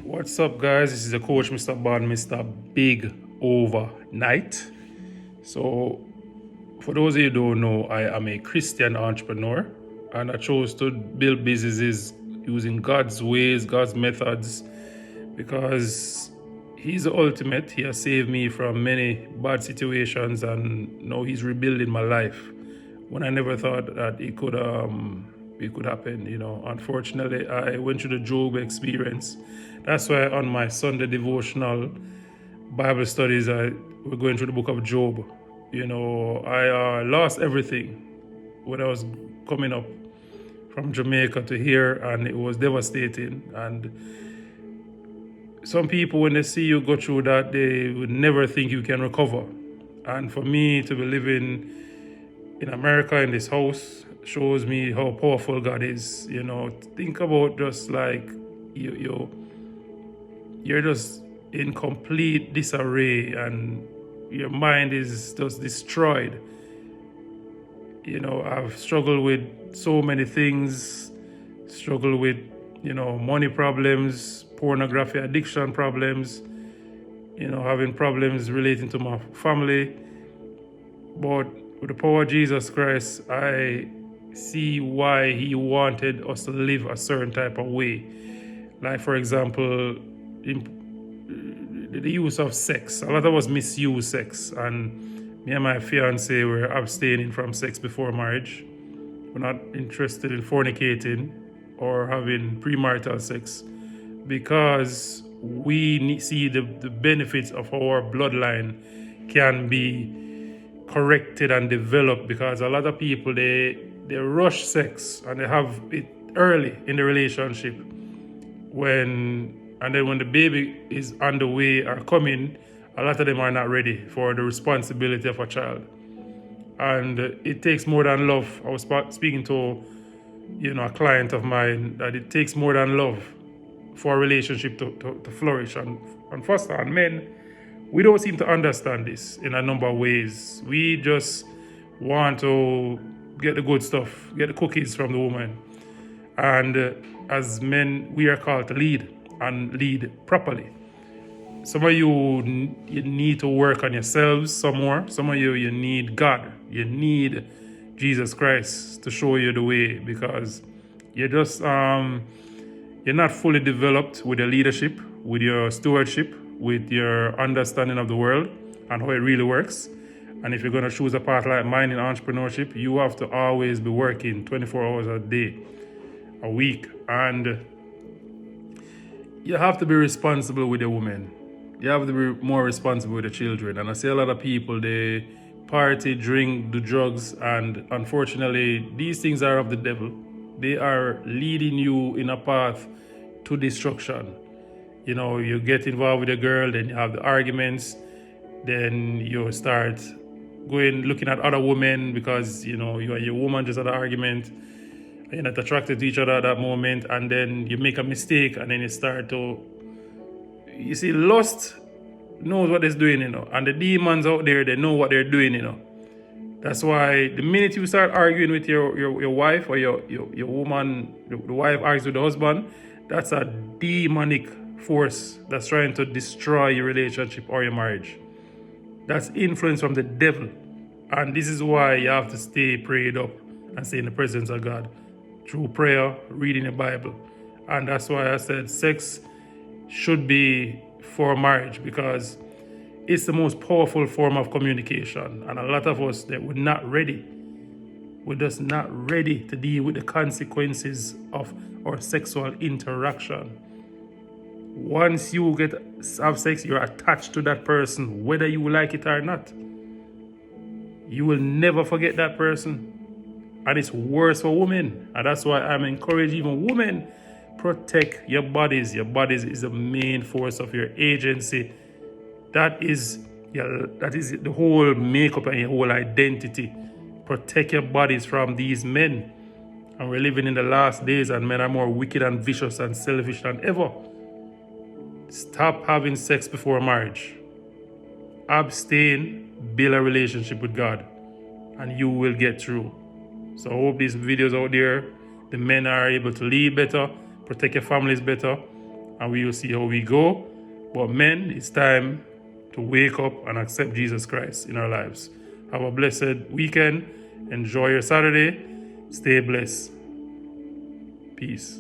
What's up, guys? This is the coach, Mr. Bond, Mr. Big Overnight. So, for those of you who don't know, I am a Christian entrepreneur and I chose to build businesses using God's ways, God's methods, because He's the ultimate. He has saved me from many bad situations and now He's rebuilding my life when I never thought that it could happen. Unfortunately, I went through the Job experience. That's why on my Sunday devotional Bible studies, we're going through the book of Job. I lost everything when I was coming up from Jamaica to here, and it was devastating. And some people, when they see you go through that, they would never think you can recover. And for me to be living in America in this house shows me how powerful God is. Think about just like you're just in complete disarray and your mind is just destroyed. I've struggled with so many things, struggled with, money problems, pornography addiction problems, having problems relating to my family. But with the power of Jesus Christ, I see why He wanted us to live a certain type of way. Like, for example, the use of sex. A lot of us misuse sex, and me and my fiance were abstaining from sex before marriage. We're not interested in fornicating or having premarital sex because we see the benefits of our bloodline can be corrected and developed, because a lot of people they rush sex and they have it early in the relationship, and then when the baby is on the way or coming, a lot of them are not ready for the responsibility of a child. And it takes more than love. I was speaking to a client of mine that it takes more than love for a relationship to flourish and foster. And men, we don't seem to understand this in a number of ways. We just want to get the good stuff, get the cookies from the woman. And as men, we are called to lead and lead properly. Some of you need to work on yourselves some more. Some of you need God. You need Jesus Christ to show you the way, because you're just you're not fully developed with your leadership, with your stewardship, with your understanding of the world and how it really works. And if you're going to choose a path like mine in entrepreneurship, you have to always be working 24 hours a day, a week. And you have to be responsible with your women. You have to be more responsible with the children. And I see a lot of people, they party, drink, do drugs, and unfortunately, these things are of the devil. They are leading you in a path to destruction. You get involved with a girl, then you have the arguments, then you start looking at other women because, you and your woman just had an argument. You're not attracted to each other at that moment, and then you make a mistake, and then you start to, you see, lust knows what it's doing, and the demons out there, they know what they're doing, That's why the minute you start arguing with your wife or your woman, the wife argues with the husband, that's a demonic force that's trying to destroy your relationship or your marriage. That's influence from the devil. And this is why you have to stay prayed up and stay in the presence of God through prayer, reading the Bible. And that's why I said sex should be for marriage, because it's the most powerful form of communication. And a lot of us, that we're not ready. We're just not ready to deal with the consequences of our sexual interaction. Once you have sex, you're attached to that person, whether you like it or not. You will never forget that person. And it's worse for women. And that's why I'm encouraging even women, protect your bodies. Your bodies is the main force of your agency. That is the whole makeup and your whole identity. Protect your bodies from these men. And we're living in the last days, and men are more wicked and vicious and selfish than ever. Stop having sex before marriage. Abstain, build a relationship with God, and you will get through. So I hope these videos out there, the men are able to lead better, protect your families better, and we will see how we go. But men, it's time to wake up and accept Jesus Christ in our lives. Have a blessed weekend. Enjoy your Saturday. Stay blessed. Peace.